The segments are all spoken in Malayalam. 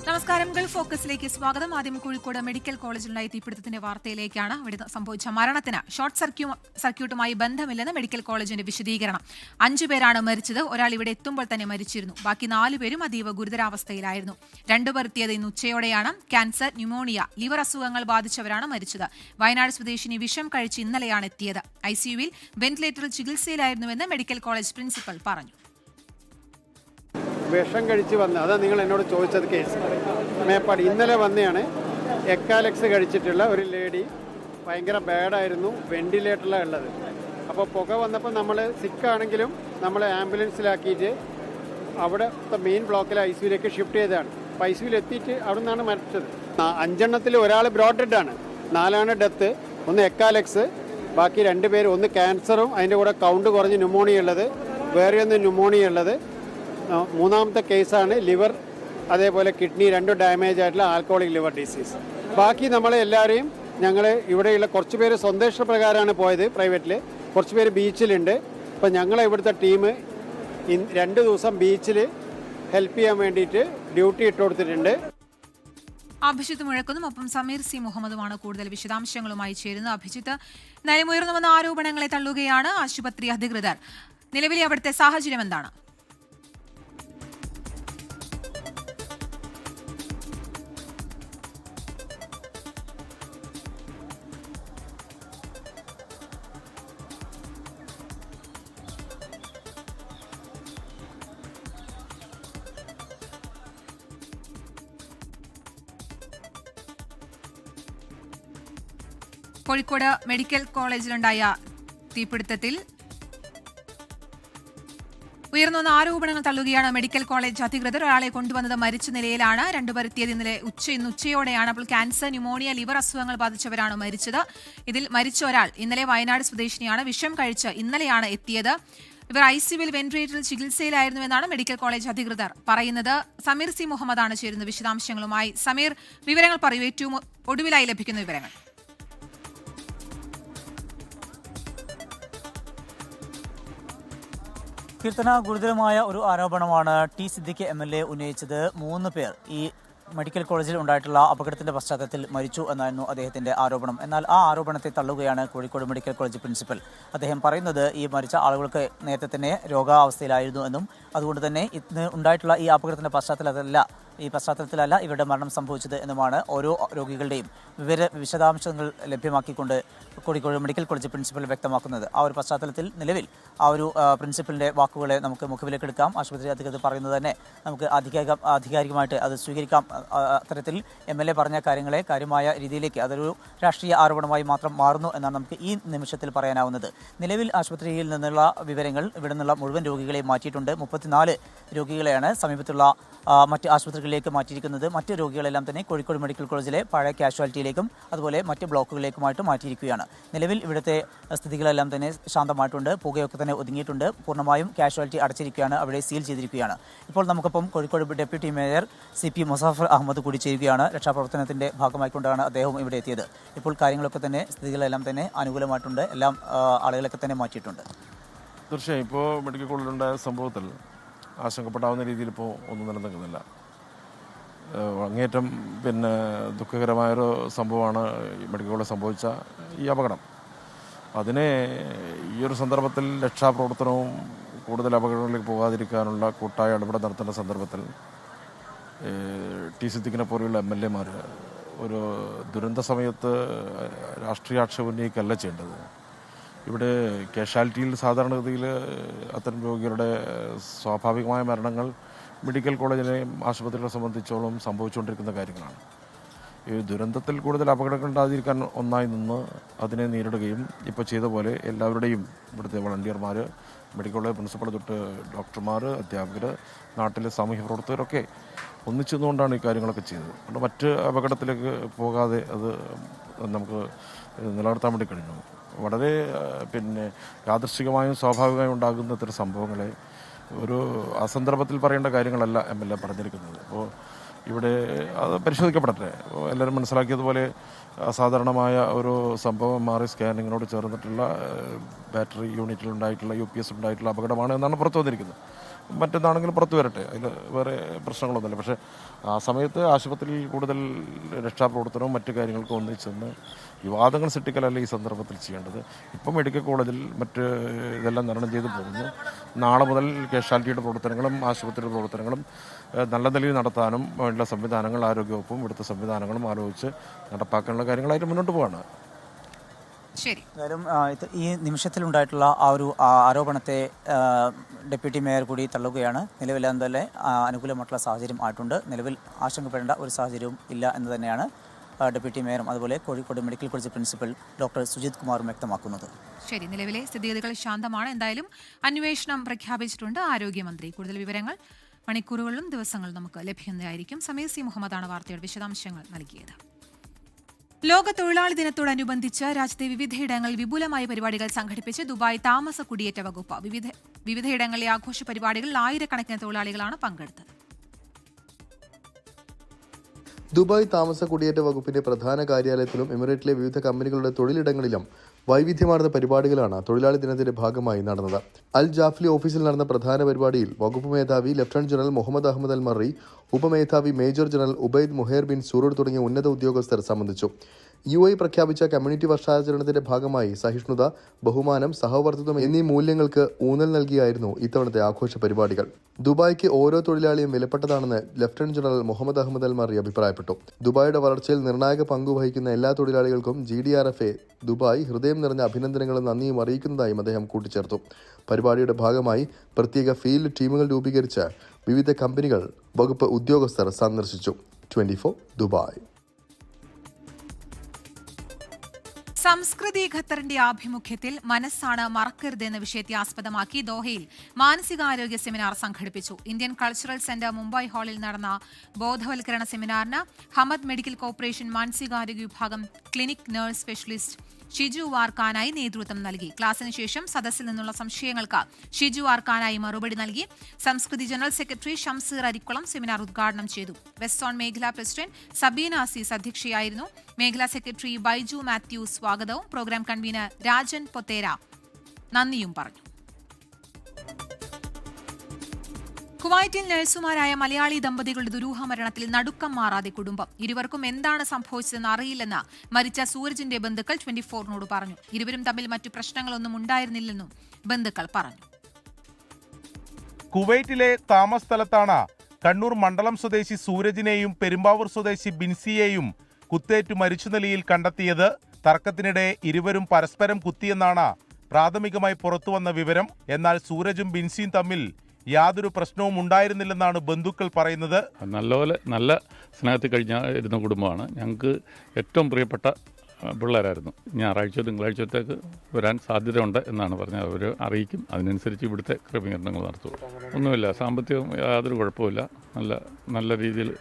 നമസ്കാരം. ഗൾഫ് ഫോക്കസിലേക്ക് സ്വാഗതം. ആദ്യം കോഴിക്കോട് മെഡിക്കൽ കോളേജിലുണ്ടായ തീപിടുത്തത്തിന്റെ വാർത്തയിലേക്കാണ്. ഇവിടെ സംഭവിച്ച മരണത്തിന് ഷോർട്ട് സർക്യൂട്ടുമായി ബന്ധമില്ലെന്ന് മെഡിക്കൽ കോളേജിന്റെ വിശദീകരണം. 5 പേരാണ് മരിച്ചത്. ഒരാൾ ഇവിടെ എത്തുമ്പോൾ തന്നെ മരിച്ചിരുന്നു. ബാക്കി 4 പേരും അതീവ ഗുരുതരാവസ്ഥയിലായിരുന്നു. 2 പേർ എത്തിയത് ഇന്ന് ഉച്ചയോടെയാണ്. ക്യാൻസർ, ന്യൂമോണിയ, ലിവർ അസുഖങ്ങൾ ബാധിച്ചവരാണ് മരിച്ചത്. വയനാട് സ്വദേശിനി വിഷം കഴിച്ച് ഇന്നലെയാണ് എത്തിയത്. ICUവിൽ വെന്റിലേറ്ററിൽ ചികിത്സയിലായിരുന്നുവെന്ന് മെഡിക്കൽ കോളേജ് പ്രിൻസിപ്പൽ പറഞ്ഞു. വിഷം കഴിച്ച് വന്ന് അതാ നിങ്ങൾ എന്നോട് ചോദിച്ചത് കേസ് മേപ്പാടി ഇന്നലെ വന്നെയാണ്. എക്കാലക്സ് കഴിച്ചിട്ടുള്ള ഒരു ലേഡി ഭയങ്കര ബാഡായിരുന്നു, വെന്റിലേറ്ററിലാണ് ഉള്ളത്. അപ്പോൾ പുക വന്നപ്പോൾ നമ്മൾ സിക്കാണെങ്കിലും നമ്മൾ ആംബുലൻസിലാക്കിയിട്ട് അവിടുത്തെ മെയിൻ ബ്ലോക്കിൽ ICUവിലേക്ക് ഷിഫ്റ്റ് ചെയ്തതാണ്. അപ്പോൾ ICUവിൽ എത്തിയിട്ട് അവിടെ നിന്നാണ് മരിച്ചത്. 5 എണ്ണത്തിൽ ഒരാൾ ബ്രോഡ് ആണ്, 4 ഡെത്ത്. ഒന്ന് എക്കാലക്സ്, ബാക്കി 2 പേര്, ഒന്ന് ക്യാൻസറും അതിൻ്റെ കൂടെ കൗണ്ട് കുറഞ്ഞ് ന്യൂമോണിയ ഉള്ളത്, വേറെ ഒന്ന് ന്യൂമോണിയ ഉള്ളത്. 3ാമത്തെ കേസാണ് ലിവർ, അതേപോലെ കിഡ്നി 2 ഡാമേജ് ആയിട്ടുള്ള ആൽക്കോളിക് ലിവർ ഡിസീസ്. ബാക്കി നമ്മളെ എല്ലാവരെയും ഞങ്ങൾ ഇവിടെയുള്ള കുറച്ച് പേര് സ്വന്തം ഇഷ്ടപ്രകാരമാണ് പോയത്, പ്രൈവറ്റിൽ. കുറച്ച് പേര് ബീച്ചിലുണ്ട്. അപ്പം ഞങ്ങളെ ഇവിടുത്തെ ടീം 2 ദിവസം ബീച്ചിൽ ഹെൽപ്പ് ചെയ്യാൻ വേണ്ടിയിട്ട് ഡ്യൂട്ടി ഇട്ട് കൊടുത്തിട്ടുണ്ട്. അഭിജിത്ത് മുഴക്കുന്നും ഒപ്പം സമീർ സി മുഹമ്മദുമാണ് കൂടുതൽ വിശദാംശങ്ങളുമായി ചേരുന്നത്. അഭിജിത്ത്, നിലമുയർന്നു വന്ന ആരോപണങ്ങളെ തള്ളുകയാണ് ആശുപത്രി അധികൃതർ. നിലവിലെ അവിടുത്തെ സാഹചര്യം എന്താണ്? കോഴിക്കോട് മെഡിക്കൽ കോളേജിലുണ്ടായ തീപിടുത്തത്തിൽ ഉയർന്നുവന്ന ആരോപണങ്ങൾ തള്ളുകയാണ് മെഡിക്കൽ കോളേജ് അധികൃതർ. ഒരാളെ കൊണ്ടുവന്നത് മരിച്ച നിലയിലാണ്. 2 പേർ എത്തിയത് ഇന്ന് ഉച്ചയോടെയാണ്. അപ്പോൾ ക്യാൻസർ, ന്യൂമോണിയ, ലിവർ അസുഖങ്ങൾ ബാധിച്ചവരാണ് മരിച്ചത്. ഇതിൽ മരിച്ച ഒരാൾ ഇന്നലെ വയനാട് സ്വദേശിനിയാണ്. വിഷം കഴിച്ച് ഇന്നലെയാണ് എത്തിയത്. ഇവർ ICUവിൽ വെന്റിലേറ്ററിൽ ചികിത്സയിലായിരുന്നുവെന്നാണ് മെഡിക്കൽ കോളേജ് അധികൃതർ പറയുന്നത്. സമീർ സി മുഹമ്മദാണ് ചേരുന്നത് വിശദാംശങ്ങളുമായി. സമീർ, വിവരങ്ങൾ പറയൂ. ഏറ്റവും ഒടുവിലായി ലഭിക്കുന്ന വിവരങ്ങൾ. കീർത്തന, ഗുരുതരമായ ഒരു ആരോപണമാണ് ടി സിദ്ദിഖ് MLA ഉന്നയിച്ചത്. 3 പേർ ഈ മെഡിക്കൽ കോളേജിൽ ഉണ്ടായിട്ടുള്ള അപകടത്തിന്റെ പശ്ചാത്തലത്തിൽ മരിച്ചു എന്നായിരുന്നു അദ്ദേഹത്തിന്റെ ആരോപണം. എന്നാൽ ആ ആരോപണത്തെ തള്ളുകയാണ് കോഴിക്കോട് മെഡിക്കൽ കോളേജ് പ്രിൻസിപ്പൽ. അദ്ദേഹം പറയുന്നത് ഈ മരിച്ച ആളുകൾക്ക് നേരത്തെ തന്നെ രോഗാവസ്ഥയിലായിരുന്നു എന്നും അതുകൊണ്ട് തന്നെ ഇന്ന് ഉണ്ടായിട്ടുള്ള ഈ അപകടത്തിന്റെ പശ്ചാത്തലത്തിലല്ല ഇവരുടെ മരണം സംഭവിച്ചത് എന്നുമാണ്. ഓരോ രോഗികളുടെയും വിശദാംശങ്ങൾ ലഭ്യമാക്കിക്കൊണ്ട് കോഴിക്കോട് മെഡിക്കൽ കോളേജ് പ്രിൻസിപ്പൽ വ്യക്തമാക്കുന്നത്. ആ ഒരു പശ്ചാത്തലത്തിൽ നിലവിൽ ആ ഒരു പ്രിൻസിപ്പലിന്റെ വാക്കുകളെ നമുക്ക് മുഖവിലേക്ക് എടുക്കാം. ആശുപത്രി അധികൃതർ പറയുന്നത് തന്നെ നമുക്ക് ആധികാരികമായിട്ട് അത് സ്വീകരിക്കാം. അത്തരത്തിൽ MLA പറഞ്ഞ കാര്യങ്ങളെ കാര്യമായ രീതിയിലേക്ക് അതൊരു രാഷ്ട്രീയ ആരോപണമായി മാത്രം മാറുന്നു എന്നാണ് നമുക്ക് ഈ നിമിഷത്തിൽ പറയാനാവുന്നത്. നിലവിൽ ആശുപത്രിയിൽ നിന്നുള്ള വിവരങ്ങൾ ഇവിടെ നിന്നുള്ള മുഴുവൻ രോഗികളെയും മാറ്റിയിട്ടുണ്ട്. 34 രോഗികളെയാണ് സമീപത്തുള്ള മറ്റ് ആശുപത്രികളിലേക്ക് മാറ്റിയിരിക്കുന്നത്. മറ്റ് രോഗികളെല്ലാം തന്നെ കോഴിക്കോട് മെഡിക്കൽ കോളേജിലെ പഴയ കാഷ്വാലിറ്റിയിലേക്കും അതുപോലെ മറ്റ് ബ്ലോക്കുകളിലേക്കുമായിട്ട് മാറ്റിയിരിക്കുകയാണ്. നിലവിൽ ഇവിടുത്തെ സ്ഥിതികളെല്ലാം തന്നെ ശാന്തമായിട്ടുണ്ട്. പുകയൊക്കെ തന്നെ ഒതുങ്ങിയിട്ടുണ്ട്. പൂർണ്ണമായും കാഷ്വാലിറ്റി അടച്ചിരിക്കുകയാണ്, അവിടെ സീൽ ചെയ്തിരിക്കുകയാണ്. ഇപ്പോൾ നമുക്കിപ്പം Kozhikode deputy mayor CP Musafar Ahamed കൂടി ചേരുകയാണ്. രക്ഷാപ്രവർത്തനത്തിൻ്റെ ഭാഗമായിക്കൊണ്ടാണ് അദ്ദേഹം ഇവിടെ എത്തിയത്. ഇപ്പോൾ കാര്യങ്ങളൊക്കെ തന്നെ സ്ഥിതികളെല്ലാം തന്നെ അനുകൂലമായിട്ടുണ്ട്. എല്ലാം ആളുകളൊക്കെ തന്നെ മാറ്റിയിട്ടുണ്ട്. തീർച്ചയായും ഇപ്പോൾ മെഡിക്കൽ കോളേജിലുണ്ടായ സംഭവത്തിൽ ആശങ്കപ്പെടാവുന്ന രീതിയിൽ ഇപ്പോൾ ഒന്നും നിലനിൽക്കുന്നില്ല. അങ്ങേറ്റം ദുഃഖകരമായൊരു സംഭവമാണ് മെഡിക്കൽ കോളേജ് സംഭവിച്ച ഈ അപകടം. അതിനെ ഈ ഒരു സന്ദർഭത്തിൽ രക്ഷാപ്രവർത്തനവും കൂടുതൽ അപകടങ്ങളിലേക്ക് പോകാതിരിക്കാനുള്ള കൂട്ടായ ഇടപെടൽ നടത്തേണ്ട സന്ദർഭത്തിൽ ടി സിദ്ദിഖിനെ പോലെയുള്ള MLA ഒരു ദുരന്ത സമയത്ത് രാഷ്ട്രീയ ആക്ഷേപം ഉന്നയിക്കല്ല ചെയ്യേണ്ടത്. ഇവിടെ കാഷ്വാലിറ്റിയിൽ സാധാരണഗതിയിൽ അത്തരം രോഗികളുടെ സ്വാഭാവികമായ മരണങ്ങൾ മെഡിക്കൽ കോളേജിനെയും ആശുപത്രികളെ സംബന്ധിച്ചോളം സംഭവിച്ചുകൊണ്ടിരിക്കുന്ന കാര്യങ്ങളാണ്. ഈ ദുരന്തത്തിൽ കൂടുതൽ അപകടങ്ങൾ ഉണ്ടാകാതിരിക്കാൻ ഒന്നായി നിന്ന് അതിനെ നേരിടുകയും ഇപ്പോൾ ചെയ്ത പോലെ എല്ലാവരുടെയും ഇവിടുത്തെ വളണ്ടിയർമാർ, മെഡിക്കൽ കോളേജ് പ്രിൻസിപ്പൾ തൊട്ട് ഡോക്ടർമാർ, അധ്യാപകർ, നാട്ടിലെ സാമൂഹ്യ പ്രവർത്തകരൊക്കെ ഒന്നിച്ചു നിന്നുകൊണ്ടാണ് ഈ കാര്യങ്ങളൊക്കെ ചെയ്തത്. അതുകൊണ്ട് മറ്റ് അപകടത്തിലേക്ക് പോകാതെ അത് നമുക്ക് നിലനിർത്താൻ വേണ്ടി കഴിഞ്ഞു. വളരെ യാദൃശ്ചികമായും സ്വാഭാവികമായും ഉണ്ടാകുന്ന ഇത്തരം സംഭവങ്ങളെ ഒരു അസന്ദർഭത്തിൽ പറയേണ്ട കാര്യങ്ങളല്ല MLA പറഞ്ഞിരിക്കുന്നത്. അപ്പോൾ ഇവിടെ അത് പരിശോധിക്കപ്പെടട്ടെ. എല്ലാവരും മനസ്സിലാക്കിയതുപോലെ അസാധാരണമായ ഒരു സംഭവം മാറി സ്കാനിങ്ങിനോട് ചേർന്നിട്ടുള്ള ബാറ്ററി യൂണിറ്റിലുണ്ടായിട്ടുള്ള UPS ഉണ്ടായിട്ടുള്ള അപകടമാണ് എന്നാണ് പുറത്തു വന്നിരിക്കുന്നത്. മറ്റൊന്നാണെങ്കിലും പുറത്തു വരട്ടെ, അതിൽ വേറെ പ്രശ്നങ്ങളൊന്നുമില്ല. പക്ഷേ ആ സമയത്ത് ആശുപത്രിയിൽ കൂടുതൽ രക്ഷാപ്രവർത്തനവും മറ്റു കാര്യങ്ങൾക്കും ഒന്നിച്ചെന്ന് വിവാദങ്ങൾ സൃഷ്ടിക്കലല്ല ഈ സന്ദർഭത്തിൽ ചെയ്യേണ്ടത്. ഇപ്പം മെഡിക്കൽ കോളേജിൽ മറ്റ് ഇതെല്ലാം തരണം ചെയ്ത് പോകുന്നു. നാളെ മുതൽ കാഷ്വാലിറ്റിയുടെ പ്രവർത്തനങ്ങളും ആശുപത്രിയുടെ പ്രവർത്തനങ്ങളും നല്ല നിലയിൽ നടത്താനും വേണ്ട സംവിധാനങ്ങൾ ആരോഗ്യവകുപ്പും ഇവിടുത്തെ സംവിധാനങ്ങളും ആലോചിച്ച് നടപ്പാക്കാനുള്ള കാര്യങ്ങളായിട്ട് മുന്നോട്ട് പോവാണ്. ശരി. എന്തായാലും ഈ നിമിഷത്തിലുണ്ടായിട്ടുള്ള ആ ഒരു ആരോപണത്തെ ഡെപ്യൂട്ടി മേയർ കൂടി തള്ളുകയാണ്. നിലവിൽ എന്തായാലും അനുകൂലമായിട്ടുള്ള സാഹചര്യം ആയിട്ടുണ്ട്. നിലവിൽ ആശങ്കപ്പെടേണ്ട ഒരു സാഹചര്യവും ഇല്ല എന്ന് തന്നെയാണ് ഡെപ്യൂട്ടി മേയറും അതുപോലെ Kozhikode medical college principal doctor Sujith കുമാറും വ്യക്തമാക്കുന്നത്. ശരി, നിലവിലെ സ്ഥിതിഗതികൾ ശാന്തമാണ്. എന്തായാലും അന്വേഷണം പ്രഖ്യാപിച്ചിട്ടുണ്ട് ആരോഗ്യമന്ത്രി. കൂടുതൽ വിവരങ്ങൾ മണിക്കൂറുകളിലും ദിവസങ്ങളിലും നമുക്ക് ലഭിക്കുന്നതായിരിക്കും. സമീർ മുഹമ്മദാണ് വാർത്തയുടെ വിശദാംശങ്ങൾ നൽകിയത്. ലോക തൊഴിലാളി ദിനത്തോടനുബന്ധിച്ച് രാജ്യത്തെ വിവിധയിടങ്ങളിൽ വിപുലമായ പരിപാടികൾ സംഘടിപ്പിച്ച് ദുബായ് താമസ കുടിയേറ്റ വകുപ്പ്. വിവിധയിടങ്ങളിലെ ആഘോഷ പരിപാടികളിൽ ആയിരക്കണക്കിന് തൊഴിലാളികളാണ് പങ്കെടുത്തത്. ദുബായ് താമസ കുടിയേറ്റ വകുപ്പിന്റെ പ്രധാന കാര്യാലയത്തിലും എമിറേറ്റിലെ വിവിധ കമ്പനികളുടെ തൊഴിലിടങ്ങളിലും വൈവിധ്യമാർന്ന പരിപാടികളാണ് തൊഴിലാളി ദിനത്തിന്റെ ഭാഗമായി നടന്നത്. അൽ ജാഫ്ലി ഓഫീസിൽ നടന്ന പ്രധാന പരിപാടിയിൽ വകുപ്പ് മേധാവി ലഫ്റ്റനന്റ് ജനറൽ മുഹമ്മദ് അഹമ്മദ് അൽ മറി, ഉപമേധാവി മേജർ ജനറൽ ഉബൈദ് മുഹേർ ബിൻ സൂറൂർ തുടങ്ങിയ ഉന്നത ഉദ്യോഗസ്ഥർ സംബന്ധിച്ചു. UAE പ്രഖ്യാപിച്ച കമ്മ്യൂണിറ്റി വർഷാചരണത്തിന്റെ ഭാഗമായി സഹിഷ്ണുത, ബഹുമാനം, സഹവർത്തിത്വം എന്നീ മൂല്യങ്ങൾക്ക് ഊന്നൽ നൽകിയായിരുന്നു ഇത്തവണത്തെ ആഘോഷ പരിപാടികൾ. ദുബായ്ക്ക് ഓരോ തൊഴിലാളിയും വിലപ്പെട്ടതാണെന്ന് ലഫ്റ്റനന്റ് ജനറൽ മുഹമ്മദ് അഹമ്മദ് അൽ മറി അഭിപ്രായപ്പെട്ടു. ദുബായിയുടെ വളർച്ചയിൽ നിർണായക പങ്കുവഹിക്കുന്ന എല്ലാ തൊഴിലാളികൾക്കും GDRFA ദുബായ് ഹൃദയം നിറഞ്ഞ അഭിനന്ദനങ്ങളും നന്ദിയും അറിയിക്കുന്നതായും അദ്ദേഹം കൂട്ടിച്ചേർത്തു. പരിപാടിയുടെ ഭാഗമായി പ്രത്യേക ഫീൽഡ് ടീമുകൾ രൂപീകരിച്ച് വിവിധ കമ്പനികൾ വകുപ്പ് ഉദ്യോഗസ്ഥർ സന്ദർശിച്ചു. 24 ദുബായ്. സംസ്കൃതി ഖത്തറിന്റെ ആഭിമുഖ്യത്തിൽ മനസ്സാണ് മറക്കരുത് എന്ന വിഷയത്തെ ആസ്പദമാക്കി ദോഹയിൽ മാനസികാരോഗ്യ സെമിനാർ സംഘടിപ്പിച്ചു. ഇന്ത്യൻ കൾച്ചറൽ സെന്റർ മുംബൈ ഹാളിൽ നടന്ന ബോധവൽക്കരണ സെമിനാറിന് ഹമദ് മെഡിക്കൽ കോർപ്പറേഷൻ മാനസികാരോഗ്യ വിഭാഗം ക്ലിനിക് നഴ്സ് സ്പെഷ്യലിസ്റ്റ് ഷിജു വാർക്കാനായി നേതൃത്വം നൽകി. ക്ലാസിന് ശേഷം സദസ്സിൽ നിന്നുള്ള സംശയങ്ങൾക്ക് ഷിജു വാർക്കാനായി മറുപടി നൽകി. Samskriti general secretary Shamseer Arikkulam seminar ഉദ്ഘാടനം ചെയ്തു. വെസ്റ്റ് സോൺ മേഖലാ പ്രസിഡന്റ് സബീന അസീസ് അധ്യക്ഷയായിരുന്നു. മേഖലാ സെക്രട്ടറി ബൈജു മാത്യു സ്വാഗതവും പ്രോഗ്രാം കൺവീനർ രാജൻ പൊത്തേര നന്ദിയും പറഞ്ഞു. കുവൈറ്റിൽ നഴ്സുമാരായ മലയാളി ദമ്പതികളുടെ ദുരൂഹ മരണത്തിൽ നടുക്കം മാറാതെ കുടുംബം. ഇരുവർക്കും എന്താണ് സംഭവിച്ചതെന്ന് അറിയില്ലെന്ന് മരിച്ച സൂരജിന്റെ ബന്ധുക്കൾ 24-നോട് പറഞ്ഞു. ഇരുവരും തമ്മിൽ മറ്റു പ്രശ്നങ്ങളൊന്നും ഉണ്ടായിരുന്നില്ലെന്നും ബന്ധുക്കൾ പറഞ്ഞു. കുവൈറ്റിലെ താമസ സ്ഥലത്താണ് കണ്ണൂർ മണ്ഡലം സ്വദേശി സൂരജിനെയും പെരുമ്പാവൂർ സ്വദേശി ബിൻസിയെയും കുത്തേറ്റു മരിച്ച നിലയിൽ കണ്ടെത്തിയത്. തർക്കത്തിനിടെ ഇരുവരും പരസ്പരം കുത്തിയെന്നാണ് പ്രാഥമികമായി പുറത്തുവന്ന വിവരം. എന്നാൽ സൂരജും ബിൻസിയും തമ്മിൽ യാതൊരു പ്രശ്നവും ഉണ്ടായിരുന്നില്ലെന്നാണ് ബന്ധുക്കൾ പറയുന്നത്. നല്ല സ്നേഹത്തിൽ കഴിഞ്ഞിരുന്ന കുടുംബമാണ്. ഞങ്ങൾക്ക് ഏറ്റവും പ്രിയപ്പെട്ട പിള്ളേരായിരുന്നു. ഞായറാഴ്ച തിങ്കളാഴ്ചത്തേക്ക് വരാൻ സാധ്യതയുണ്ട് എന്നാണ് പറഞ്ഞത്. അവർ അറിയിക്കും, അതിനനുസരിച്ച് ഇവിടുത്തെ ക്രമീകരണങ്ങൾ നടത്തും. ഒന്നുമില്ല, സാമ്പത്തികം യാതൊരു കുഴപ്പമില്ല, നല്ല രീതിയിൽ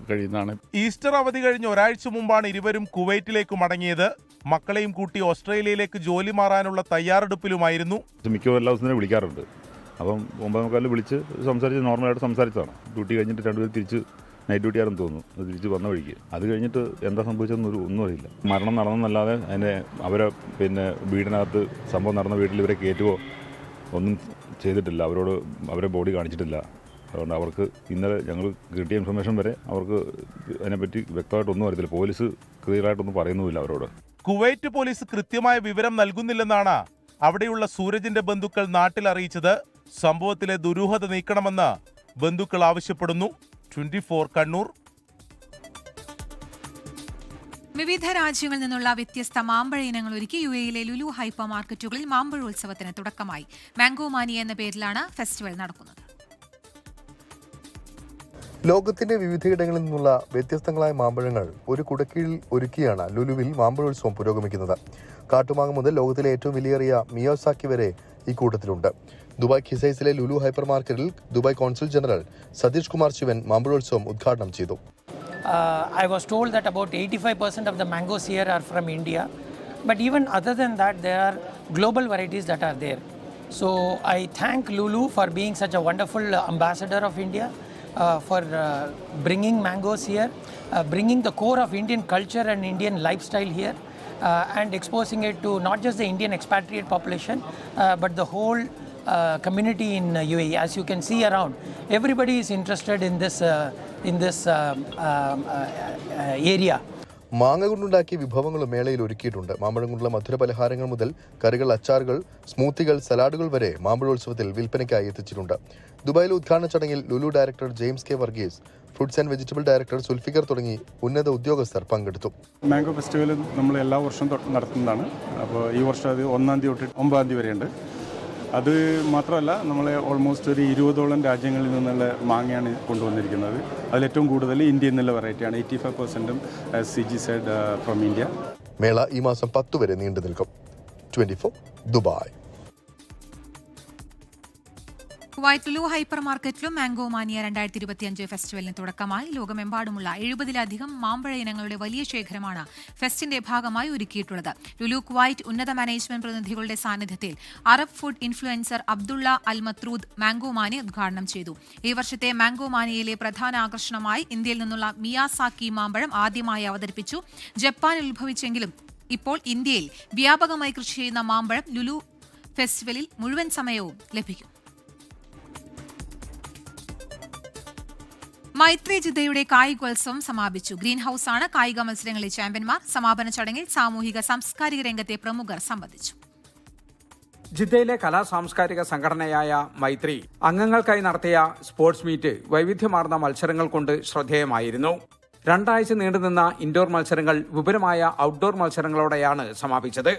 കഴിയുന്നതാണ്. ഈസ്റ്റർ അവധി കഴിഞ്ഞ് ഒരാഴ്ച മുമ്പാണ് ഇരുവരും കുവൈറ്റിലേക്ക് മടങ്ങിയത്. മക്കളെയും കൂട്ടി ഓസ്ട്രേലിയയിലേക്ക് ജോലി മാറാനുള്ള തയ്യാറെടുപ്പിലുമായിരുന്നു. മിക്കവാറും എല്ലാ ദിവസവും വിളിക്കാറുണ്ട്. അപ്പം 9:15 വിളിച്ച് സംസാരിച്ച് നോർമലായിട്ട് സംസാരിച്ചതാണ്. ഡ്യൂട്ടി കഴിഞ്ഞിട്ട് രണ്ടുപേരും തിരിച്ച് നൈറ്റ് ഡ്യൂട്ടി ആണെന്ന് തോന്നുന്നു. അത് തിരിച്ച് വന്ന വഴിക്ക് അത് കഴിഞ്ഞിട്ട് എന്താ സംഭവിച്ചതെന്ന് ഒന്നും അറിയില്ല. മരണം നടന്നെന്നല്ലാതെ അവരെ വീടിനകത്ത് സംഭവം നടന്ന വീട്ടിൽ ഇവരെ കയറ്റുകയോ ഒന്നും ചെയ്തിട്ടില്ല. അവരെ ബോഡി കാണിച്ചിട്ടില്ല. അതുകൊണ്ട് അവർക്ക് ഇന്നലെ ഞങ്ങൾ കിട്ടിയ ഇൻഫർമേഷൻ വരെ അവർക്ക് അതിനെപ്പറ്റി വ്യക്തമായിട്ടൊന്നും അറിയത്തില്ല. പോലീസ് ക്ലിയറായിട്ടൊന്നും പറയുന്നുമില്ല അവരോട്. കുവൈറ്റ് പോലീസ് കൃത്യമായ വിവരം നൽകുന്നില്ലെന്നാണ് അവിടെയുള്ള സൂരജിന്റെ ബന്ധുക്കൾ നാട്ടിൽ അറിയിച്ചത്. സംഭവത്തിലെ ദുരൂഹത നീക്കണമെന്ന് ബന്ധുക്കൾ ആവശ്യപ്പെടുന്നു. 24 കണ്ണൂർ. വിവിധ രാജ്യങ്ങളിൽ നിന്നുള്ള വ്യത്യസ്ത മാമ്പഴ ഇനങ്ങൾ ഒരുക്കി UAEയിലെ ലുലു ഹൈപ്പർ മാർക്കറ്റുകളിൽ മാമ്പഴോത്സവത്തിന് തുടക്കമായി. മാംഗോ മാനിയ എന്ന പേരിലാണ് ഫെസ്റ്റിവൽ നടക്കുന്നത്. ലോകത്തിന്റെ വിവിധയിടങ്ങളിൽ നിന്നുള്ള വ്യത്യസ്തങ്ങളായ മാമ്പഴങ്ങൾ ഒരു കുടക്കീഴിൽ ഒരുക്കിയാണ് ലുലുവിൽ മാമ്പഴോത്സവം പുരോഗമിക്കുന്നത്. കാട്ടുമാങ്ങ മുതൽ ലോകത്തിലെ ഏറ്റവും വിലയേറിയ മിയോസാക്കി വരെ ഈ കൂട്ടത്തിലുണ്ട്. ദുബായ് ഖിസൈസിലെ ലുലു ഹൈപ്പർ മാർക്കറ്റിൽ Dubai consul general Satheesh Kumar Sivan മാമ്പഴോത്സവം ഉദ്ഘാടനം ചെയ്തു. I was told that about 85% of the mangoes here are from India, but even other than that, there are global varieties that are there. So I thank Lulu for being such a wonderful ambassador of India, for bringing mangoes here, bringing the core of Indian culture and Indian lifestyle here, and exposing it to not just the Indian expatriate population, but the whole community in UAE. As you can see around, everybody is interested in this area. മാങ്ങ കൊണ്ടുണ്ടാക്കിയ വിഭവങ്ങളും മേളയിൽ ഒരുക്കിയിട്ടുണ്ട്. മാമ്പഴം കൊണ്ടുള്ള മധുര പലഹാരങ്ങൾ മുതൽ കറികൾ, അച്ചാറുകൾ, സ്മൂത്തികൾ, സലാഡുകൾ വരെ മാമ്പഴോത്സവത്തിൽ വിൽപ്പനയ്ക്കായി എത്തിച്ചിട്ടുണ്ട്. ദുബായിലെ ഉദ്ഘാടന ചടങ്ങിൽ Lulu director James K Varghese, fruits and vegetable director Zulfikar തുടങ്ങി ഉന്നത ഉദ്യോഗസ്ഥർ പങ്കെടുത്തു. മാംഗോ ഫെസ്റ്റിവൽ നമ്മൾ എല്ലാ വർഷവും നടത്തുന്നതാണ്. അപ്പോൾ ഈ വർഷം അത് 1-ാം തീയതി തൊട്ട് 9-ാം തീയതി വരെയുണ്ട്. അത് മാത്രമല്ല, നമ്മൾ ഓൾമോസ്റ്റ് ഒരു 20ഓളം രാജ്യങ്ങളിൽ നിന്നുള്ള മാങ്ങയാണ് കൊണ്ടുവന്നിരിക്കുന്നത്. അതിലേറ്റവും കൂടുതൽ ഇന്ത്യയിൽ നിന്നുള്ള വെറൈറ്റിയാണ്. 85%ഉം CG said ഫ്രം ഇന്ത്യ. മേള ഈ മാസം 10 വരെ നീണ്ടു നിൽക്കും. 24 ദുബായ്. കുവൈറ്റ് ലുലു ഹൈപ്പർ മാർക്കറ്റിലും മാംഗോ മാനിയ 2025 ഫെസ്റ്റിവലിന് തുടക്കമായി. ലോകമെമ്പാടുമുള്ള 70-ലധികം മാമ്പഴ ഇനങ്ങളുടെ വലിയ ശേഖരമാണ് ഫെസ്റ്റിന്റെ ഭാഗമായി ഒരുക്കിയിട്ടുള്ളത്. ലുലു കുവൈറ്റ് ഉന്നത മാനേജ്മെന്റ് പ്രതിനിധികളുടെ സാന്നിധ്യത്തിൽ അറബ് ഫുഡ് ഇൻഫ്ലുവൻസർ അബ്ദുള്ള അൽ മത്രൂദ് മാംഗോ മാനിയ ഉദ്ഘാടനം ചെയ്തു. ഈ വർഷത്തെ മാംഗോ മാനിയയിലെ പ്രധാന ആകർഷണമായി ഇന്ത്യയിൽ നിന്നുള്ള മിയാസാക്കി മാമ്പഴം ആദ്യമായി അവതരിപ്പിച്ചു. ജപ്പാനിൽ ഉത്ഭവിച്ചെങ്കിലും ഇപ്പോൾ ഇന്ത്യയിൽ വ്യാപകമായി കൃഷി ചെയ്യുന്ന മാമ്പഴം ലുലു ഫെസ്റ്റിവലിൽ മുഴുവൻ സമയവും ലഭിക്കും. മൈത്രി ജിദ്ദയുടെ കായികോത്സവം സമാപിച്ചു. ഗ്രീൻ ഹൌസാണ് കായിക മത്സരങ്ങളിലെ ചാമ്പ്യന്മാർ. സമാപന ചടങ്ങിൽ സാമൂഹിക സാംസ്കാരിക രംഗത്തെ പ്രമുഖർ സംബന്ധിച്ചു. ജിദ്ദയിലെ കലാ സാംസ്കാരിക സംഘടനയായ മൈത്രി അംഗങ്ങൾക്കായി നടത്തിയ സ്പോർട്സ് മീറ്റ് വൈവിധ്യമാർന്ന മത്സരങ്ങൾ കൊണ്ട് ശ്രദ്ധേയമായിരുന്നു. 2 ആഴ്ച നീണ്ടുനിന്ന ഇൻഡോർ മത്സരങ്ങൾ വിപുലമായ ഔട്ട്ഡോർ മത്സരങ്ങളോടെയാണ് സമാപിച്ചത്.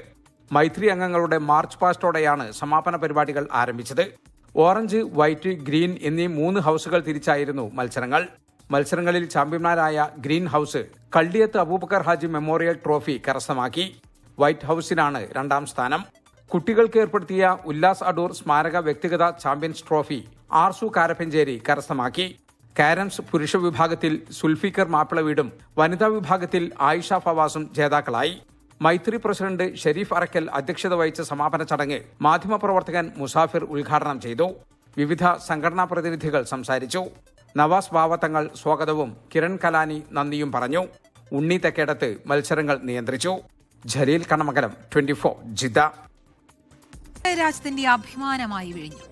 മൈത്രി അംഗങ്ങളുടെ മാർച്ച് പാസ്റ്റോടെയാണ് സമാപന പരിപാടികൾ ആരംഭിച്ചത്. ഓറഞ്ച്, വൈറ്റ്, ഗ്രീൻ എന്നീ 3 ഹൌസുകൾ തിരിച്ചായിരുന്നു മത്സരങ്ങൾ. മത്സരങ്ങളിൽ ചാമ്പ്യന്മാരായ green house Kalliyath Aboobacker Haji memorial trophy കരസ്ഥമാക്കി. വൈറ്റ് ഹൌസിനാണ് 2ാം സ്ഥാനം. കുട്ടികൾക്ക് ഏർപ്പെടുത്തിയ ഉല്ലാസ് അടൂർ സ്മാരക വ്യക്തിഗത ചാമ്പ്യൻസ് ട്രോഫി ആർസു കാരപ്പഞ്ചേരി കരസ്ഥമാക്കി. കാരംസ് പുരുഷ വിഭാഗത്തിൽ സുൽഫിക്കർ മാപ്പിളവീടും വനിതാ വിഭാഗത്തിൽ ആയിഷ ഫവാസും ജേതാക്കളായി. മൈത്രി പ്രസിഡന്റ് ഷെരീഫ് അറക്കൽ അധ്യക്ഷത വഹിച്ച സമാപന ചടങ്ങ് മാധ്യമപ്രവർത്തകൻ മുസാഫിർ ഉദ്ഘാടനം ചെയ്തു. വിവിധ സംഘടനാ പ്രതിനിധികൾ സംസാരിച്ചു. നവാസ് ബാവത്തങ്ങൾ സ്വാഗതവും കിരൺ കലാനി നന്ദിയും പറഞ്ഞു. ഉണ്ണി തെക്കേടത്ത് മത്സരങ്ങൾ നിയന്ത്രിച്ചു. ജലീൽ കണമകലം, 24 ജിദ്ദ. രാജ്യത്തിന്റെ അഭിമാനമായി വിഴിഞ്ഞു.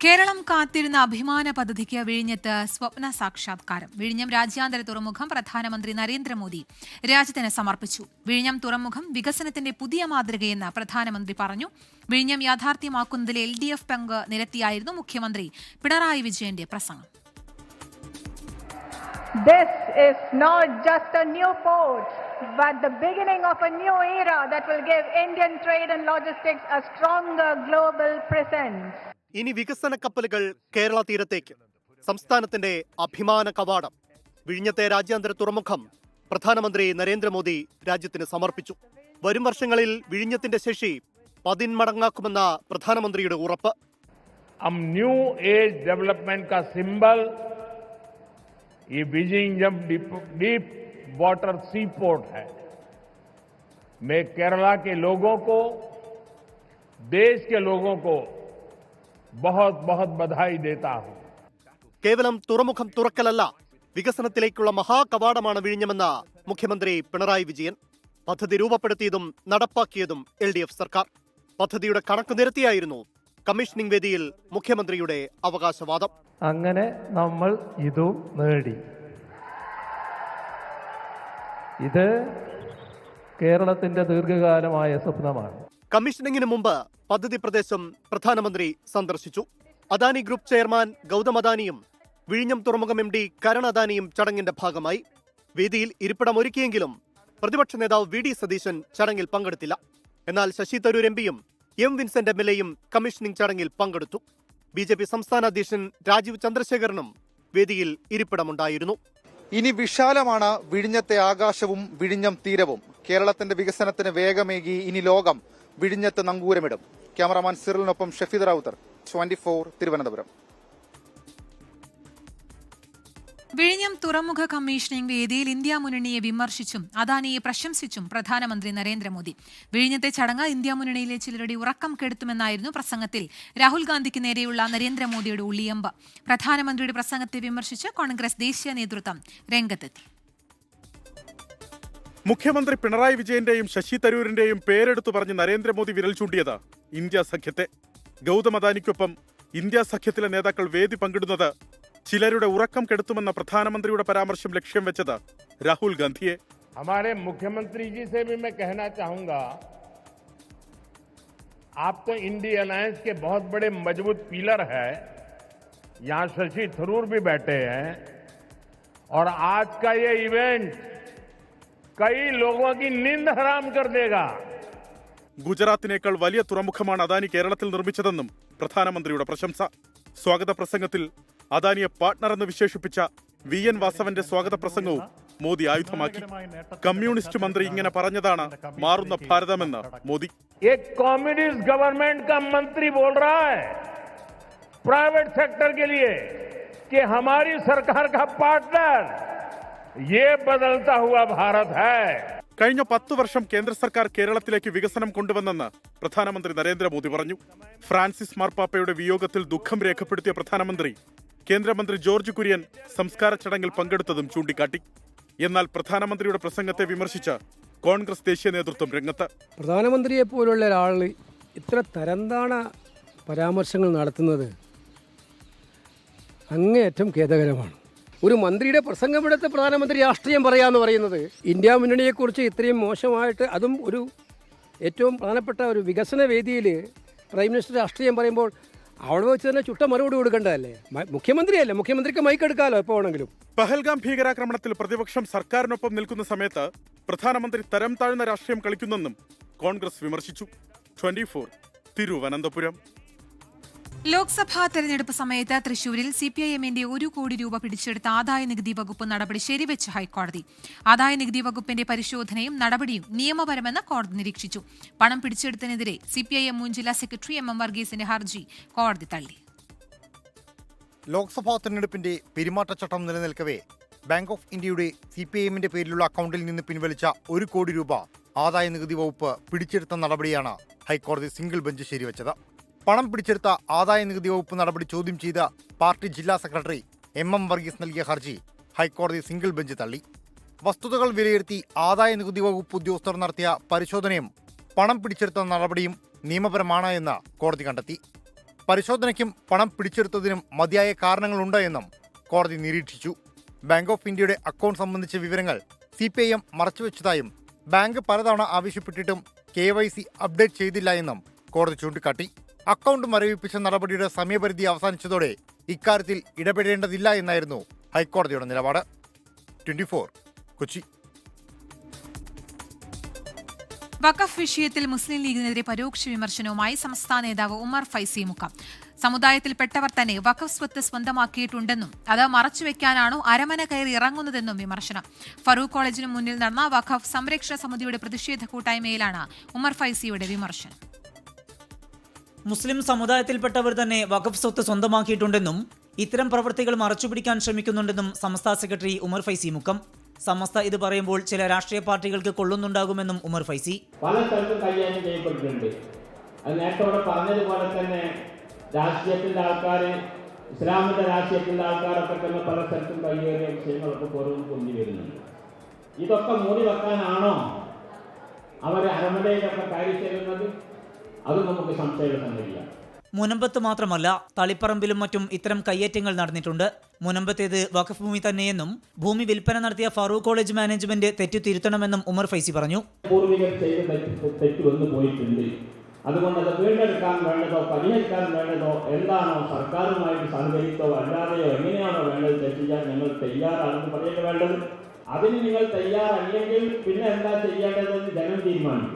കേരളം കാത്തിരുന്ന അഭിമാന പദ്ധതിക്ക് വിഴിഞ്ഞത്ത് സ്വപ്ന സാക്ഷാത്കാരം. വിഴിഞ്ഞം രാജ്യാന്തര തുറമുഖം പ്രധാനമന്ത്രി നരേന്ദ്രമോദി രാജ്യത്തിന് സമർപ്പിച്ചു. വിഴിഞ്ഞം തുറമുഖം വികസനത്തിന്റെ പുതിയ മാതൃകയെന്ന് പ്രധാനമന്ത്രി പറഞ്ഞു. വിഴിഞ്ഞം യാഥാർത്ഥ്യമാക്കുന്നതിൽ LDF പങ്ക് നിരത്തിയായിരുന്നു മുഖ്യമന്ത്രി പിണറായി വിജയന്റെ പ്രസംഗം. This is not just a new port, but the beginning of a new era that will give Indian trade and logistics a stronger global presence. ഇനി വികസന കപ്പലുകൾ കേരള തീരത്തേക്ക്. സംസ്ഥാനത്തിന്റെ അഭിമാന കവാടം വിഴിഞ്ഞത്തെ രാജ്യാന്തര തുറമുഖം പ്രധാനമന്ത്രി നരേന്ദ്രമോദി രാജ്യത്തിന് സമർപ്പിച്ചു. വരും വർഷങ്ങളിൽ വിഴിഞ്ഞത്തിന്റെ ശേഷി 10 മടങ്ങാക്കുമെന്ന പ്രധാനമന്ത്രിയുടെ ഉറപ്പ്. ന്യൂ ഏജ് ഡെവലപ്മെന്റ് കാ സിംബൽ ये विजिंगम डीप वाटर सी पोर्ट है. मैं केरला के लोगों को, देश के लोगों को बहुत बहुत बधाई देता हूं. കേവലം തുറമുഖം തുറക്കലല്ല, വികസനത്തിലേക്കുള്ള മഹാകവാടമാണ് വിഴിഞ്ഞമെന്ന് മുഖ്യമന്ത്രി പിണറായി വിജയൻ. പദ്ധതി രൂപപ്പെടുത്തിയതും നടപ്പാക്കിയതും LDF സർക്കാർ. പദ്ധതിയുടെ കണക്ക് നിരത്തിയായിരുന്നു കമ്മീഷനിംഗ് വേദിയിൽ മുഖ്യമന്ത്രിയുടെ അവകാശവാദം. അങ്ങനെ നമ്മൾ ഇതും നേടി. ഇത് കേരളത്തിന്റെ ദീർഘകാലമായ സ്വപ്നമാണ്. കമ്മീഷനിങ്ങിന് മുമ്പ് പദ്ധതി പ്രദേശം പ്രധാനമന്ത്രി സന്ദർശിച്ചു. അദാനി ഗ്രൂപ്പ് ചെയർമാൻ ഗൗതം അദാനിയും വിഴിഞ്ഞം തുറമുഖം MD കരൺ അദാനിയും ചടങ്ങിന്റെ ഭാഗമായി. വേദിയിൽ ഇരിപ്പിടമൊരുക്കിയെങ്കിലും പ്രതിപക്ഷ നേതാവ് VD സതീശൻ ചടങ്ങിൽ പങ്കെടുത്തില്ല. എന്നാൽ ശശി തരൂർ MPയും M വിൻസെന്റ് MLAയും കമ്മീഷനിംഗ് ചടങ്ങിൽ പങ്കെടുത്തു. BJP സംസ്ഥാന അധ്യക്ഷൻ രാജീവ് ചന്ദ്രശേഖരനും വേദിയിൽ ഇരിപ്പിടമുണ്ടായിരുന്നു. ഇനി വിശാലമാണ് വിഴിഞ്ഞത്തെ ആകാശവും വിഴിഞ്ഞം തീരവും. കേരളത്തിന്റെ വികസനത്തിന് വേഗമേകി ഇനി ലോകം വിഴിഞ്ഞത്ത് നങ്കൂരമിടും. ക്യാമറാമാൻ സിറിലിനൊപ്പം ഷഫീദ് റാവുത്തർ, 24 തിരുവനന്തപുരം. വിഴിഞ്ഞം തുറമുഖ കമ്മീഷനിംഗ് വേദിയിൽ ഇന്ത്യ മുന്നണിയെ വിമർശിച്ചും അദാനിയെ പ്രശംസിച്ചും പ്രധാനമന്ത്രി നരേന്ദ്രമോദി. വിഴിഞ്ഞത്തെ ചടങ്ങ് ഇന്ത്യ മുന്നണിയിലെ ചിലരുടെ ഉറക്കം കെടുത്തുമെന്നായിരുന്നു പ്രസംഗത്തിൽ രാഹുൽ ഗാന്ധിക്ക് നേരെയുള്ള നരേന്ദ്രമോദിയുടെ ഉള്ളിയമ്പ്. പ്രധാനമന്ത്രിയുടെ പ്രസംഗത്തെ വിമർശിച്ച് കോൺഗ്രസ് ദേശീയ നേതൃത്വം രംഗത്തെത്തി. മുഖ്യമന്ത്രി പിണറായി വിജയന്റെയും ശശി തരൂരിന്റെയും പേരെടുത്തു പറഞ്ഞ് നരേന്ദ്രമോദി വിരൽ ചൂണ്ടിയത് ഇന്ത്യ സഖ്യത്തെ. ഗൗതം അദാനിക്കൊപ്പം ഇന്ത്യ സഖ്യത്തിലെ നേതാക്കൾ വേദി പങ്കിടുന്നത് ചിലരുടെ ഉറക്കം കെടുത്തുമെന്ന പ്രധാനമന്ത്രിയുടെ പരാമർശം ലക്ഷ്യം വെച്ചത് രാഹുൽ ഗാന്ധിയെ. हमारे मुख्यमंत्री जी से भी मैं कहना चाहूंगा, आप तो इंडी अलायंस के बहुत बड़े मजबूत पिलर है. यहां शशि थरूर भी बैठे हैं और आज का ये इवेंट कई लोगों की नींद हराम कर देगा. ഗുജറാത്തിനേക്കാൾ വലിയ തുറമുഖമാണ് അദാനി കേരളത്തിൽ നിർമ്മിച്ചതെന്നും പ്രധാനമന്ത്രിയുടെ പ്രശംസ. സ്വാഗത പ്രസംഗത്തിൽ അദാനിയെ പാർട്ണർ എന്ന് വിശേഷിപ്പിച്ച VN വാസവന്റെ സ്വാഗത പ്രസംഗവും മോദി ആയുധമാക്കി. കമ്മ്യൂണിസ്റ്റ് മന്ത്രി ഇങ്ങനെ പറഞ്ഞതാണ് മാറുന്ന ഭാരതമെന്ന് മോദി. एक कम्युनिस्ट गवर्नमेंट का मंत्री बोल रहा है प्राइवेट सेक्टर के लिए कि हमारी सरकार का पार्टनर ये बदलता हुआ भारत है. കഴിഞ്ഞ 10 വർഷം കേന്ദ്ര സർക്കാർ കേരളത്തിലേക്ക് വികസനം കൊണ്ടുവന്നെന്ന് പ്രധാനമന്ത്രി നരേന്ദ്രമോദി പറഞ്ഞു. ഫ്രാൻസിസ് മാർപ്പാപ്പയുടെ വിയോഗത്തിൽ ദുഃഖം രേഖപ്പെടുത്തിയ പ്രധാനമന്ത്രി കേന്ദ്രമന്ത്രി ജോർജ് കുര്യൻ സംസ്കാര ചടങ്ങിൽ പങ്കെടുത്തതും ചൂണ്ടിക്കാട്ടി. എന്നാൽ പ്രധാനമന്ത്രിയുടെ പ്രസംഗത്തെ വിമർശിച്ച് കോൺഗ്രസ് ദേശീയ നേതൃത്വം രംഗത്ത്. പ്രധാനമന്ത്രിയെ പോലുള്ള ഒരാൾ ഇത്ര തരംതാണ പരാമർശങ്ങൾ നടത്തുന്നത് അങ്ങേയറ്റം ഖേദകരമാണ്. ഒരു മന്ത്രിയുടെ പ്രസംഗമെടുത്ത് പ്രധാനമന്ത്രി രാഷ്ട്രീയം പറയാന്ന് പറയുന്നത് ഇന്ത്യ മുന്നണിയെക്കുറിച്ച് ഇത്രയും മോശമായിട്ട്, അതും ഒരു ഏറ്റവും പ്രധാനപ്പെട്ട ഒരു വികസന വേദിയിൽ പ്രൈം മിനിസ്റ്റർ രാഷ്ട്രീയം പറയുമ്പോൾ അവിടെ വെച്ച് തന്നെ ചുട്ട മറുപടി കൊടുക്കേണ്ടതല്ലേ? മുഖ്യമന്ത്രിയല്ലേ, മുഖ്യമന്ത്രിക്ക് മൈക്കെടുക്കാമല്ലോ എപ്പോൾ വേണമെങ്കിലും. പഹൽഗാം ഭീകരാക്രമണത്തിൽ പ്രതിപക്ഷം സർക്കാരിനൊപ്പം നിൽക്കുന്ന സമയത്ത് പ്രധാനമന്ത്രി തരം താഴ്ന്ന രാഷ്ട്രീയം കളിക്കുന്നെന്നും കോൺഗ്രസ് വിമർശിച്ചു. 24 തിരുവനന്തപുരം. ലോക്സഭാ തെരഞ്ഞെടുപ്പ് സമയത്ത് തൃശൂരിൽ CPIMന്റെ 1 കോടി രൂപ പിടിച്ചെടുത്ത ആദായ നികുതി വകുപ്പ് നടപടി ശരിവെച്ച് ഹൈക്കോടതി. ആദായ നികുതി വകുപ്പിന്റെ പരിശോധനയും നടപടിയും നിയമപരമെന്ന് കോടതി നിരീക്ഷിച്ചു. പണം പിടിച്ചെടുത്തതിനെതിരെ CPIM മുൻ ജില്ലാ സെക്രട്ടറി MM വർഗീസിന്റെ ഹർജി കോടതി തള്ളി. ലോക്സഭാ തെരഞ്ഞെടുപ്പിന്റെ പെരുമാറ്റച്ചട്ടം നിലനിൽക്കവേ ബാങ്ക് ഓഫ് ഇന്ത്യയുടെ CPIMന്റെ പേരിലുള്ള അക്കൗണ്ടിൽ നിന്ന് പിൻവലിച്ച 1 കോടി രൂപ ആദായ നികുതി വകുപ്പ് പിടിച്ചെടുത്ത നടപടിയാണ് ഹൈക്കോടതി സിംഗിൾ ബെഞ്ച് ശരിവെച്ചത്. പണം പിടിച്ചെടുത്ത ആദായ നികുതി വകുപ്പ് നടപടി ചോദ്യം ചെയ്ത പാർട്ടി ജില്ലാ സെക്രട്ടറി MM വർഗീസ് നൽകിയ ഹർജി ഹൈക്കോടതി സിംഗിൾ ബെഞ്ച് തള്ളി. വസ്തുതകൾ വിലയിരുത്തി ആദായ നികുതി വകുപ്പ് ഉദ്യോഗസ്ഥർ നടത്തിയ പരിശോധനയും പണം പിടിച്ചെടുത്ത നടപടിയും നിയമപരമാണ് എന്ന് കോടതി കണ്ടെത്തി. പരിശോധനയ്ക്കും പണം പിടിച്ചെടുത്തതിനും മതിയായ കാരണങ്ങളുണ്ട് എന്നും കോടതി നിരീക്ഷിച്ചു. ബാങ്ക് ഓഫ് ഇന്ത്യയുടെ അക്കൗണ്ട് സംബന്ധിച്ച വിവരങ്ങൾ CPIM മറച്ചുവെച്ചതായും ബാങ്ക് പലതവണ ആവശ്യപ്പെട്ടിട്ടും KYC അപ്ഡേറ്റ് ചെയ്തില്ല എന്നും കോടതി ചൂണ്ടിക്കാട്ടി. അക്കൗണ്ട് മരവിപ്പിച്ച നടപടിയുടെ സമയപരിധി അവസാനിച്ചതോടെ ഇക്കാര്യത്തിൽ ഇടപെടേണ്ടതില്ല എന്നായിരുന്നു ഹൈക്കോടതിയുടെ നിലപാട്. 24 കൊച്ചി. വഖഫ് വിഷയത്തിൽ മുസ്ലിം ലീഗിനെതിരെ പരോക്ഷ വിമർശനവുമായി സംസ്ഥാന നേതാവ് ഉമർ ഫൈസി മുക്കം. സമുദായത്തിൽപ്പെട്ടവർ തന്നെ വഖഫ് സ്വത്ത് സ്വന്തമാക്കിയിട്ടുണ്ടെന്നും അത് മറച്ചുവെക്കാനാണോ അരമന കയറി ഇറങ്ങുന്നതെന്നും വിമർശനം. ഫറൂഖ് കോളേജിന് മുന്നിൽ നടന്ന വഖഫ് സംരക്ഷണ സമിതിയുടെ പ്രതിഷേധ കൂട്ടായ്മയിലാണ് ഉമർ ഫൈസിയുടെ വിമർശനം. മുസ്ലിം സമുദായത്തിൽപ്പെട്ടവർ തന്നെ വഖഫ് സ്വത്ത് സ്വന്തമാക്കിയിട്ടുണ്ടെന്നും ഇത്തരം പ്രവൃത്തികൾ മറച്ചുപിടിക്കാൻ ശ്രമിക്കുന്നുണ്ടെന്നും സമസ്ത സെക്രട്ടറി ഉമർ ഫൈസി മുക്കം. സമസ്ത ഇത് പറയുമ്പോൾ ചില രാഷ്ട്രീയ പാർട്ടികൾക്ക് കൊള്ളുന്നുണ്ടാകുമെന്നും ഉമർ ഫൈസി. പല സ്ഥലത്തും കൈകാര്യം ചെയ്യപ്പെട്ടിട്ടുണ്ട്. അത് നേരത്തെ ഇവിടെ പറഞ്ഞതുപോലെ തന്നെ രാഷ്ട്രീയത്തിന്റെ ആൾക്കാർ, ഇസ്ലാമിന്റെ രാഷ്ട്രീയത്തിന്റെ ആൾക്കാരൊക്കെ തന്നെ പല സ്ഥലത്തും കൈകാര്യ വിഷയങ്ങളൊക്കെ ഓരോന്നും കൊണ്ടു വരുന്നുണ്ട്. ഇതൊക്കെ മൂടി വെക്കാനാണോ അവർ അരമനയിലൊക്കെ കാര്യം ചെയ്യുന്നത്? അത് നമുക്ക് സംശയമില്ല. മുനമ്പത്ത് മാത്രമല്ല തളിപ്പറമ്പിലും മറ്റും ഇത്തരം കയ്യേറ്റങ്ങൾ നടന്നിട്ടുണ്ട്. മുനമ്പത്തേത് വഖഫ് ഭൂമി തന്നെയെന്നും ഭൂമി വിൽപ്പന നടത്തിയ ഫറൂഖ് കോളേജ് മാനേജ്മെന്റ് തെറ്റു തിരുത്തണമെന്നും ഉമർ ഫൈസി പറഞ്ഞു. പൂർവികർ ചെയ്ത് തെറ്റ് വന്നു പോയിട്ടുണ്ട്. അതുകൊണ്ട് അത് വീണ്ടെടുക്കാൻ വേണ്ടതോ പരിഹരിക്കാൻ വേണ്ടതോ എന്താണോ സർക്കാരുമായിട്ട് സഹകരിച്ചോ അല്ലാതെയോ എങ്ങനെയാണോ വേണ്ടത് തെറ്റിയാൽ ഞങ്ങൾ തയ്യാറാണെന്ന് പറയേണ്ട വേണ്ടത്. അതിന് നിങ്ങൾ തയ്യാറല്ലെങ്കിൽ പിന്നെ എന്താ ചെയ്യേണ്ടതെന്ന് ജനം തീരുമാനിക്കും.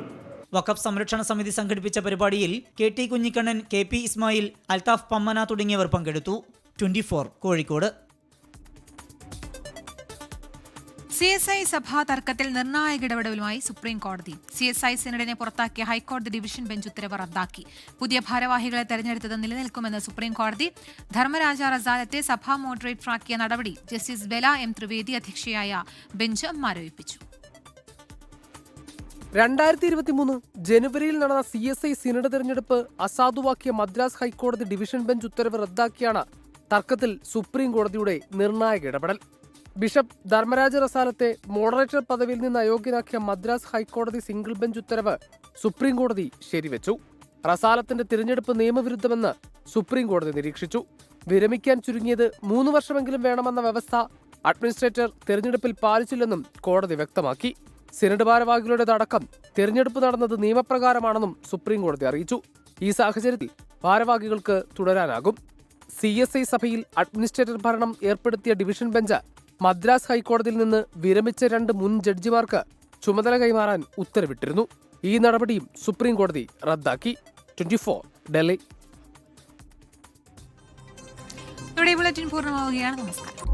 വഖഫ് സംരക്ഷണ സമിതി സംഘടിപ്പിച്ച പരിപാടിയിൽ KT കുഞ്ഞിക്കണ്ണൻ, KP ഇസ്മായിൽ, അൽതാഫ് പമ്മന തുടങ്ങിയവർ പങ്കെടുത്തു. 24 കോഴിക്കോട്. CSI സഭാ തർക്കത്തിൽ നിർണായക ഇടപെടലുമായി സുപ്രീം കോടതി. CSI സിനഡിനെ പുറത്താക്കിയ ഹൈക്കോടതി ഡിവിഷൻ ബെഞ്ച് ഉത്തരവ് റദ്ദാക്കി. പുതിയ ഭാരവാഹികളെ തെരഞ്ഞെടുത്തത് നിലനിൽക്കുമെന്ന് സുപ്രീം കോടതി. ധർമ്മരാജ റസാലത്തെ സഭാ മോഡറേറ്റർ ആക്കിയ നടപടി ജസ്റ്റിസ് ബെല എം ത്രിവേദി അധ്യക്ഷയായ ബെഞ്ച് മരവിപ്പിച്ചു. 2023 ജനുവരിയിൽ നടന്ന CSI സിനഡ് തെരഞ്ഞെടുപ്പ് അസാധുവാക്കിയ മദ്രാസ് ഹൈക്കോടതി ഡിവിഷൻ ബെഞ്ച് ഉത്തരവ് റദ്ദാക്കിയാണ് തർക്കത്തിൽ സുപ്രീം കോടതിയുടെ നിർണായക ഇടപെടൽ. ബിഷപ്പ് ധർമ്മരാജ റസാലത്തെ മോഡറേറ്റർ പദവിയിൽ നിന്ന് അയോഗ്യനാക്കിയ മദ്രാസ് ഹൈക്കോടതി സിംഗിൾ ബെഞ്ച് ഉത്തരവ് സുപ്രീം കോടതി ശരിവെച്ചു. റസാലത്തിന്റെ തിരഞ്ഞെടുപ്പ് നിയമവിരുദ്ധമെന്ന് സുപ്രീം കോടതി നിരീക്ഷിച്ചു. വിരമിക്കാൻ ചുരുങ്ങിയത് 3 വർഷമെങ്കിലും വേണമെന്ന വ്യവസ്ഥ അഡ്മിനിസ്ട്രേറ്റർ തിരഞ്ഞെടുപ്പിൽ പാലിച്ചില്ലെന്നും കോടതി വ്യക്തമാക്കി. സിനഡ് ഭാരവാഹികളുടെ അടക്കം തിരഞ്ഞെടുപ്പ് നടന്നത് നിയമപ്രകാരമാണെന്നും സുപ്രീം കോടതി അറിയിച്ചു. ഈ സാഹചര്യത്തിൽ ഭാരവാഹികൾക്ക് തുടരാനാകും. CSI സഭയിൽ അഡ്മിനിസ്ട്രേറ്റർ ഭരണം ഏർപ്പെടുത്തിയ ഡിവിഷൻ ബെഞ്ച് മദ്രാസ് ഹൈക്കോടതിയിൽ നിന്ന് വിരമിച്ച 2 മുൻ ജഡ്ജിമാർക്ക് ചുമതല കൈമാറാൻ ഉത്തരവിട്ടിരുന്നു. ഈ നടപടിയും സുപ്രീം കോടതി റദ്ദാക്കി. 24 ഡൽഹി. ബുള്ളറ്റിൻ പൂർണ്ണമാവുകയാണ്. നമസ്കാരം.